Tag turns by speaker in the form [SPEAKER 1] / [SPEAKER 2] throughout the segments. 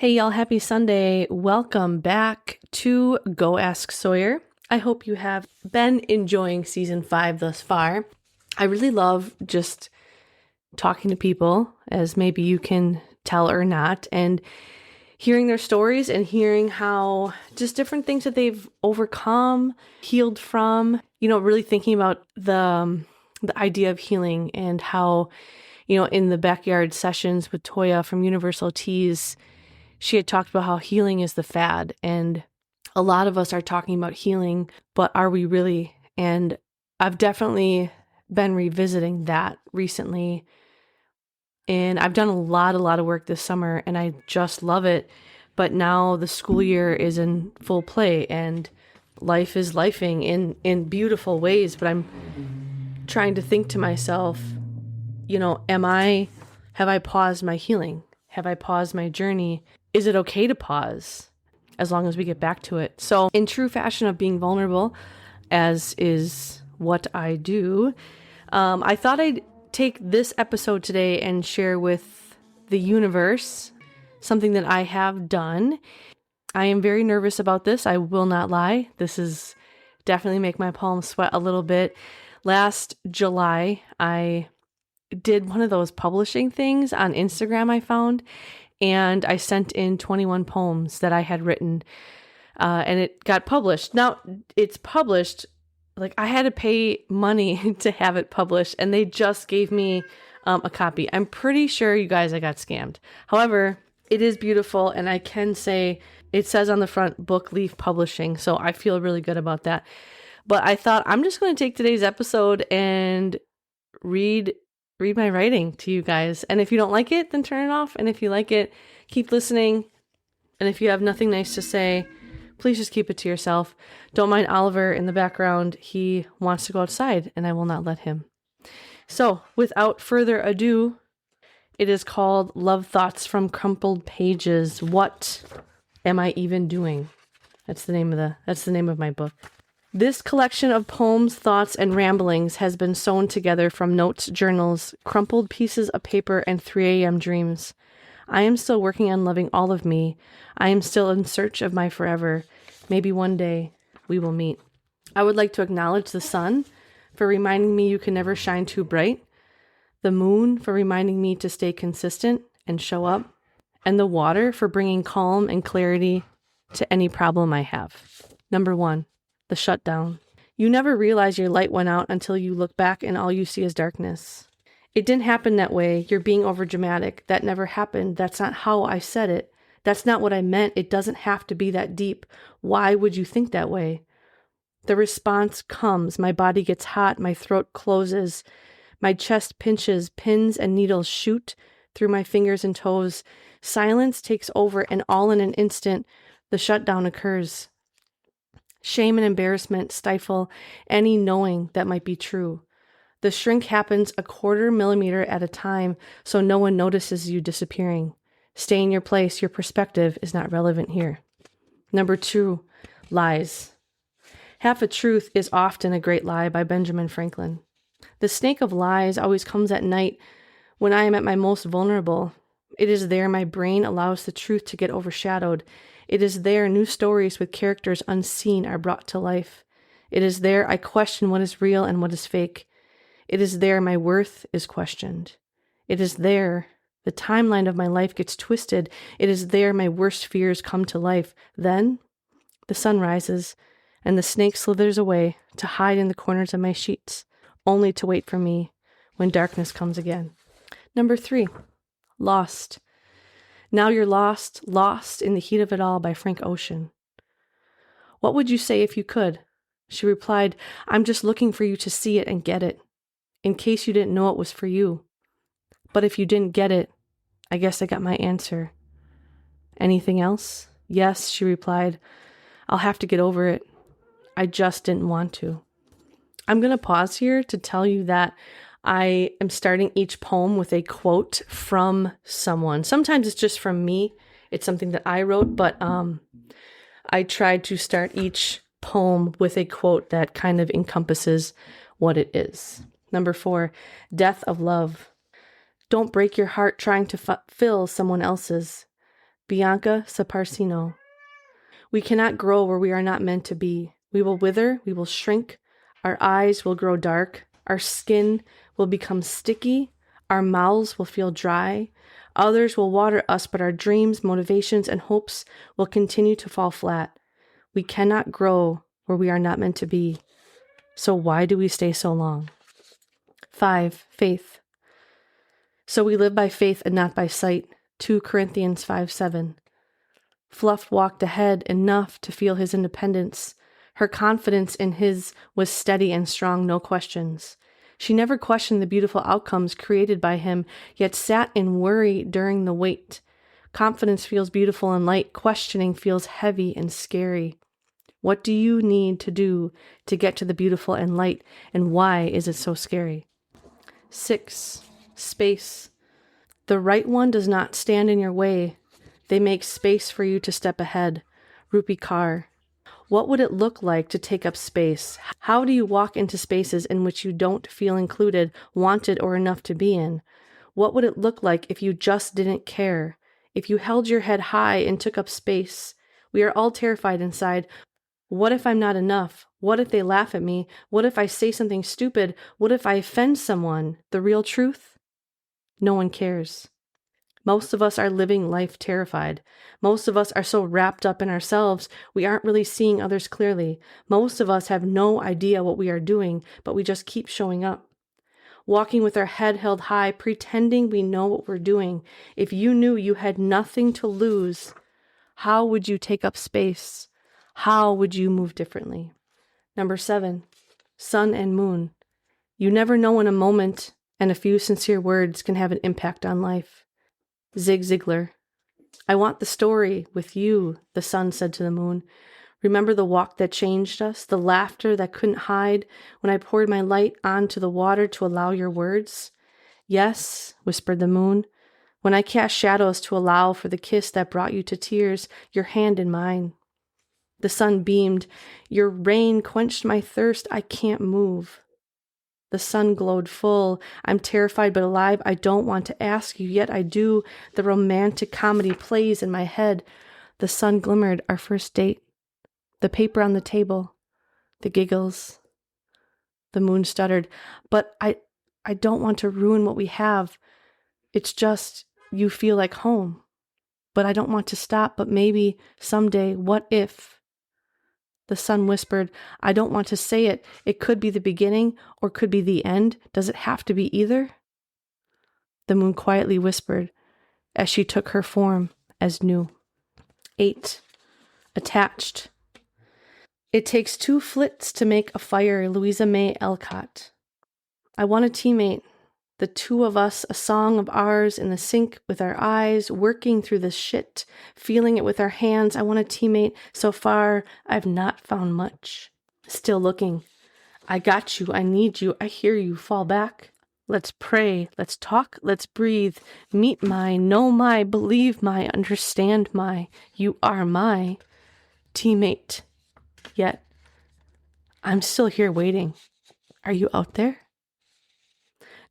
[SPEAKER 1] Hey y'all, happy Sunday. Welcome back to Go Ask Sawyer. I hope you have been enjoying season 5 thus far. I really love just talking to people, as maybe you can tell or not, and hearing their stories and hearing how just different things that they've overcome, healed from, really thinking about the idea of healing and how, in the backyard sessions with Toya from Universal Teas, she had talked about how healing is the fad, and a lot of us are talking about healing, but are we really? And I've definitely been revisiting that recently, and I've done a lot of work this summer, and I just love it. But now the school year is in full play, and life is lifing in beautiful ways. But I'm trying to think to myself, have I paused my healing? Have I paused my journey? Is it okay to pause as long as we get back to it? So in true fashion of being vulnerable, as is what I do, I thought I'd take this episode today and share with the universe something that I have done. I am very nervous about this. I will not lie. This is definitely make my palms sweat a little bit. Last July, I did one of those publishing things on Instagram I found, and I sent in 21 poems that I had written, and it got published. Now, it's published, I had to pay money to have it published, and they just gave me a copy. I'm pretty sure, you guys, I got scammed. However, it is beautiful, and I can say, it says on the front, Book Leaf Publishing, so I feel really good about that. But I thought, I'm just going to take today's episode and read my writing to you guys. And if you don't like it, then turn it off. And if you like it, keep listening. And if you have nothing nice to say, please just keep it to yourself. Don't mind Oliver in the background. He wants to go outside, and I will not let him. So without further ado, it is called Love Thoughts from Crumpled Pages. What am I even doing? That's the name of my book. This collection of poems, thoughts, and ramblings has been sewn together from notes, journals, crumpled pieces of paper, and 3 a.m. dreams. I am still working on loving all of me. I am still in search of my forever. Maybe one day we will meet. I would like to acknowledge the sun for reminding me you can never shine too bright, the moon for reminding me to stay consistent and show up, and the water for bringing calm and clarity to any problem I have. Number 1. The shutdown. You never realize your light went out until you look back and all you see is darkness. It didn't happen that way. You're being overdramatic. That never happened. That's not how I said it. That's not what I meant. It doesn't have to be that deep. Why would you think that way? The response comes. My body gets hot. My throat closes. My chest pinches. Pins and needles shoot through my fingers and toes. Silence takes over, and all in an instant, the shutdown occurs. Shame and embarrassment stifle any knowing that might be true. The shrink happens a 1/4 millimeter at a time, so no one notices you disappearing. Stay in your place. Your perspective is not relevant here. Number 2, lies. Half a truth is often a great lie by Benjamin Franklin. The snake of lies always comes at night when I am at my most vulnerable. It is there my brain allows the truth to get overshadowed. It is there new stories with characters unseen are brought to life. It is there I question what is real and what is fake. It is there my worth is questioned. It is there the timeline of my life gets twisted. It is there my worst fears come to life. Then the sun rises and the snake slithers away to hide in the corners of my sheets, only to wait for me when darkness comes again. Number 3, lost. Now You're Lost in the Heat of It All by Frank Ocean. What would you say if you could? She replied, I'm just looking for you to see it and get it, in case you didn't know it was for you. But if you didn't get it, I guess I got my answer. Anything else? Yes, she replied. I'll have to get over it. I just didn't want to. I'm going to pause here to tell you that I am starting each poem with a quote from someone. Sometimes it's just from me. It's something that I wrote, but I tried to start each poem with a quote that kind of encompasses what it is. Number 4, death of love. Don't break your heart trying to fill someone else's. Bianca Sparacino. We cannot grow where we are not meant to be. We will wither, we will shrink, our eyes will grow dark, our skin will become sticky, our mouths will feel dry, others will water us, but our dreams, motivations, and hopes will continue to fall flat. We cannot grow where we are not meant to be. So why do we stay so long? 5. Faith. So we live by faith and not by sight. 2 Corinthians 5:7. Fluff walked ahead enough to feel his independence. Her confidence in his was steady and strong, no questions. She never questioned the beautiful outcomes created by him, yet sat in worry during the wait. Confidence feels beautiful and light. Questioning feels heavy and scary. What do you need to do to get to the beautiful and light, and why is it so scary? 6. Space. The right one does not stand in your way. They make space for you to step ahead. Rupi Kaur. What would it look like to take up space? How do you walk into spaces in which you don't feel included, wanted, or enough to be in? What would it look like if you just didn't care? If you held your head high and took up space? We are all terrified inside. What if I'm not enough? What if they laugh at me? What if I say something stupid? What if I offend someone? The real truth? No one cares. Most of us are living life terrified. Most of us are so wrapped up in ourselves, we aren't really seeing others clearly. Most of us have no idea what we are doing, but we just keep showing up. Walking with our head held high, pretending we know what we're doing. If you knew you had nothing to lose, how would you take up space? How would you move differently? 7, sun and moon. You never know when a moment and a few sincere words can have an impact on life. Zig Ziglar. I want the story with you, the sun said to the moon. Remember the walk that changed us, the laughter that couldn't hide when I poured my light onto the water to allow your words? Yes, whispered the moon. When I cast shadows to allow for the kiss that brought you to tears, your hand in mine. The sun beamed. Your rain quenched my thirst. I can't move. The sun glowed full. I'm terrified but alive. I don't want to ask you, yet I do. The romantic comedy plays in my head. The sun glimmered. Our first date. The paper on the table. The giggles. The moon stuttered. But I don't want to ruin what we have. It's just you feel like home. But I don't want to stop. But maybe someday, what if? The sun whispered, I don't want to say it. It could be the beginning or could be the end. Does it have to be either? The moon quietly whispered as she took her form as new. 8. Attached. It takes 2 flits to make a fire, Louisa May Alcott. I want a teammate. The 2 of us, a song of ours in the sink with our eyes, working through the shit, feeling it with our hands. I want a teammate. So far, I've not found much. Still looking. I got you. I need you. I hear you. Fall back. Let's pray. Let's talk. Let's breathe. Meet my, know my, believe my, understand my. You are my teammate. Yet, I'm still here waiting. Are you out there?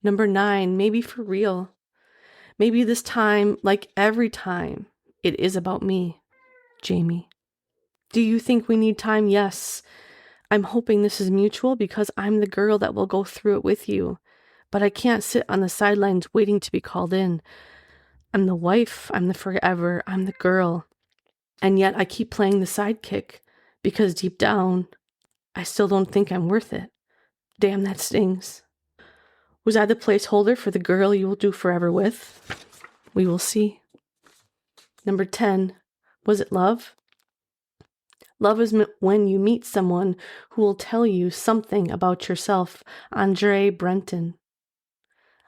[SPEAKER 1] 9, maybe for real. Maybe this time, like every time, it is about me, Jamie. Do you think we need time? Yes. I'm hoping this is mutual because I'm the girl that will go through it with you. But I can't sit on the sidelines waiting to be called in. I'm the wife, I'm the forever, I'm the girl. And yet I keep playing the sidekick because deep down, I still don't think I'm worth it. Damn, that stings. Was I the placeholder for the girl you will do forever with? We will see. 10, was it love? Love is when you meet someone who will tell you something about yourself. Andre Brenton.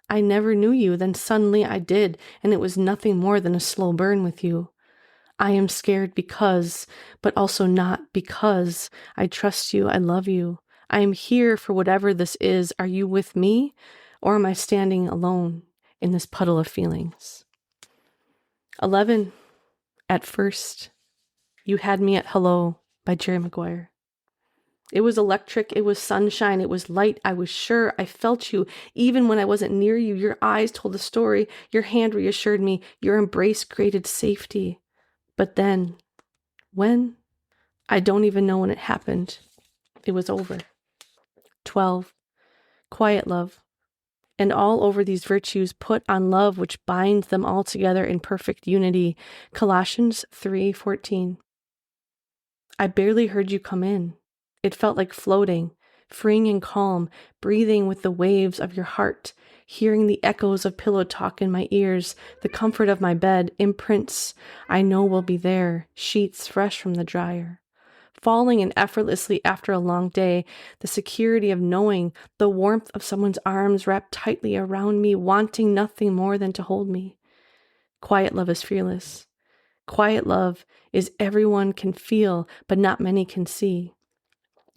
[SPEAKER 1] I never knew you, then suddenly I did, and it was nothing more than a slow burn with you. I am scared because, but also not because. I trust you, I love you. I am here for whatever this is. Are you with me? Or am I standing alone in this puddle of feelings? 11, at first. You had me at Hello by Jerry Maguire. It was electric, it was sunshine, it was light. I was sure I felt you. Even when I wasn't near you, your eyes told a story. Your hand reassured me. Your embrace created safety. But then, when? I don't even know when it happened. It was over. 12. Quiet love. And all over these virtues put on love which binds them all together in perfect unity. Colossians 3:14. I barely heard you come in. It felt like floating, freeing and calm, breathing with the waves of your heart, hearing the echoes of pillow talk in my ears, the comfort of my bed, imprints I know will be there, sheets fresh from the dryer. Falling in effortlessly after a long day, the security of knowing, the warmth of someone's arms wrapped tightly around me, wanting nothing more than to hold me. Quiet love is fearless. Quiet love is everyone can feel, but not many can see.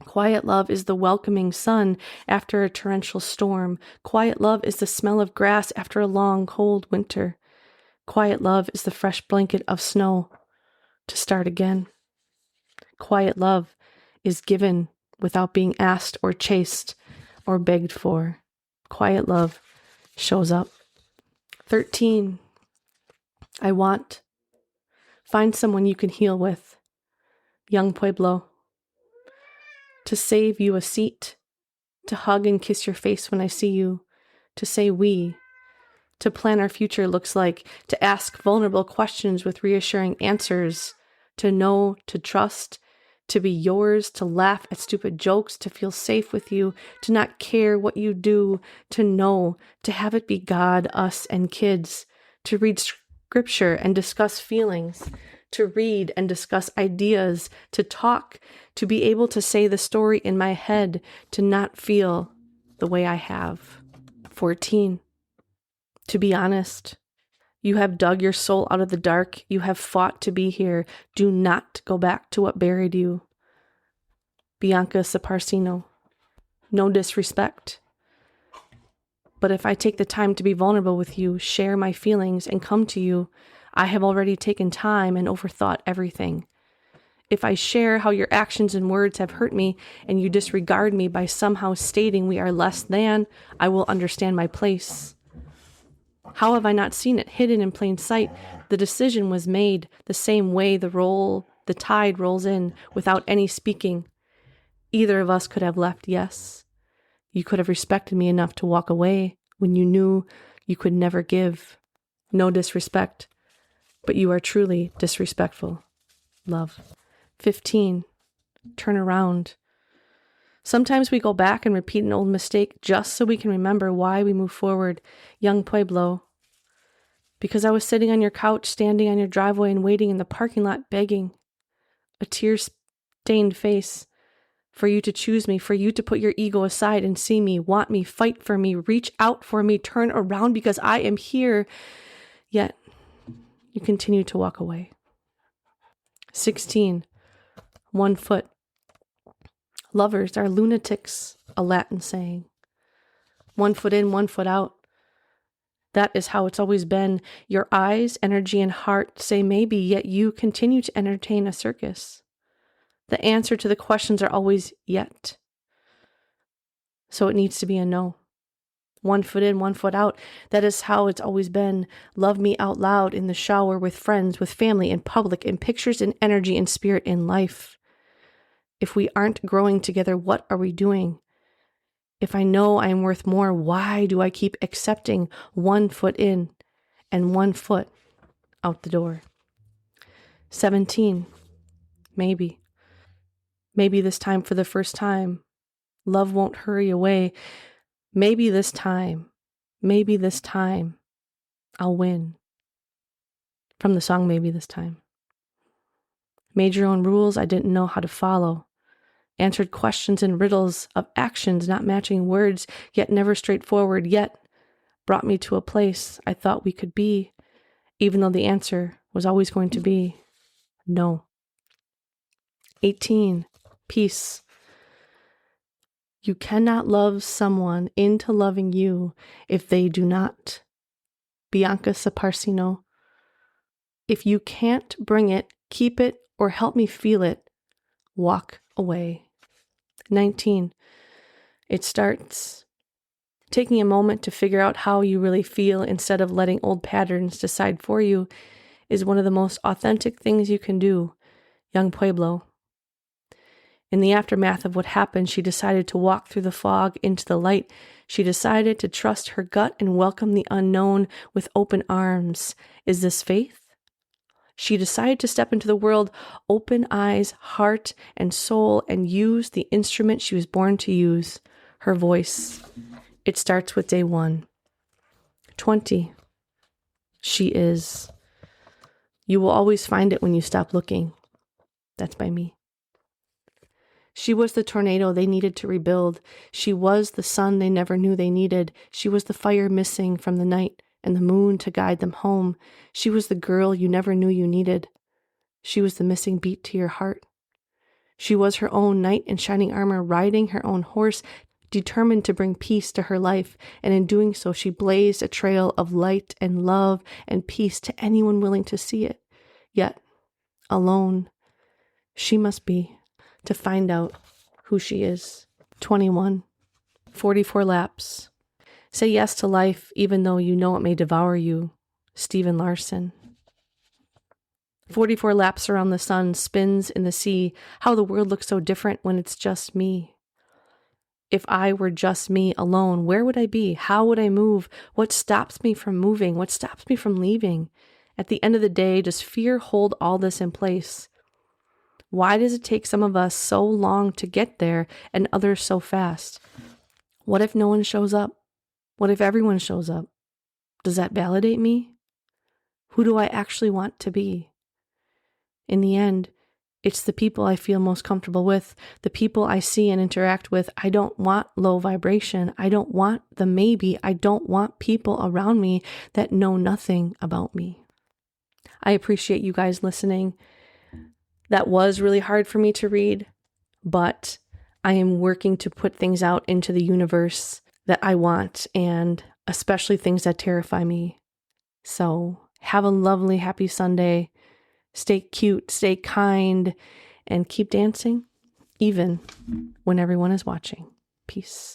[SPEAKER 1] Quiet love is the welcoming sun after a torrential storm. Quiet love is the smell of grass after a long, cold winter. Quiet love is the fresh blanket of snow to start again. Quiet love is given without being asked or chased or begged for. Quiet love shows up. 13. I want. Find someone you can heal with. Young Pueblo. To save you a seat. To hug and kiss your face when I see you. To say we. To plan our future looks like. To ask vulnerable questions with reassuring answers. To know, to trust. To be yours, to laugh at stupid jokes, to feel safe with you, to not care what you do, to know, to have it be God, us, and kids, to read scripture and discuss feelings, to read and discuss ideas, to talk, to be able to say the story in my head, to not feel the way I have. 14. To be honest. You have dug your soul out of the dark. You have fought to be here. Do not go back to what buried you. Bianca Sparacino. No disrespect. But if I take the time to be vulnerable with you, share my feelings, and come to you, I have already taken time and overthought everything. If I share how your actions and words have hurt me, and you disregard me by somehow stating we are less than, I will understand my place. How have I not seen it hidden in plain sight? The decision was made the same way the tide rolls in without any speaking. Either of us could have left, yes. You could have respected me enough to walk away when you knew you could never give. No disrespect, but you are truly disrespectful. Love. 15. Turn around. Sometimes we go back and repeat an old mistake just so we can remember why we move forward. Young Pueblo. Because I was sitting on your couch, standing on your driveway, and waiting in the parking lot, begging. A tear-stained face. For you to choose me, for you to put your ego aside and see me, want me, fight for me, reach out for me, turn around because I am here. Yet, you continue to walk away. 16. 1 foot. Lovers are lunatics, a Latin saying. 1 foot in, 1 foot out. That is how it's always been. Your eyes, energy, and heart say maybe, yet you continue to entertain a circus. The answer to the questions are always yet. So it needs to be a no. 1 foot in, 1 foot out. That is how it's always been. Love me out loud, in the shower, with friends, with family, in public, in pictures, in energy, in spirit, in life. If we aren't growing together, what are we doing? If I know I am worth more, why do I keep accepting 1 foot in and 1 foot out the door? 17. Maybe. Maybe this time, for the first time, love won't hurry away. Maybe this time, I'll win. From the song Maybe This Time. Made your own rules I didn't know how to follow. Answered questions and riddles of actions not matching words, yet never straightforward, yet brought me to a place I thought we could be, even though the answer was always going to be no. 18. Peace. You cannot love someone into loving you if they do not. Bianca Sparacino. If you can't bring it, keep it, or help me feel it, walk away. 19. It starts taking a moment to figure out how you really feel instead of letting old patterns decide for you. is one of the most authentic things you can do, young Pueblo. In the aftermath of what happened, she decided to walk through the fog into the light. She decided to trust her gut and welcome the unknown with open arms. Is this faith? She decided to step into the world, open eyes, heart, and soul, and use the instrument she was born to use, her voice. It starts with day 1. 20. She is. You will always find it when you stop looking. That's by me. She was the tornado they needed to rebuild. She was the sun they never knew they needed. She was the fire missing from the night and the moon to guide them home. She was the girl you never knew you needed. She was the missing beat to your heart. She was her own knight in shining armor, riding her own horse, determined to bring peace to her life, and in doing so she blazed a trail of light and love and peace to anyone willing to see it. Yet, alone, she must be, to find out who she is. 21. 44 laps. Say yes to life even though you know it may devour you. Stephen Larson. 44 laps around the sun, spins in the sea. How the world looks so different when it's just me. If I were just me alone, where would I be? How would I move? What stops me from moving? What stops me from leaving? At the end of the day, does fear hold all this in place? Why does it take some of us so long to get there and others so fast? What if no one shows up? What if everyone shows up? Does that validate me? Who do I actually want to be? In the end, it's the people I feel most comfortable with, the people I see and interact with. I don't want low vibration. I don't want the maybe. I don't want people around me that know nothing about me. I appreciate you guys listening. That was really hard for me to read, but I am working to put things out into the universe that I want, and especially things that terrify me. So have a lovely, happy Sunday. Stay cute, stay kind, and keep dancing, even when everyone is watching. Peace.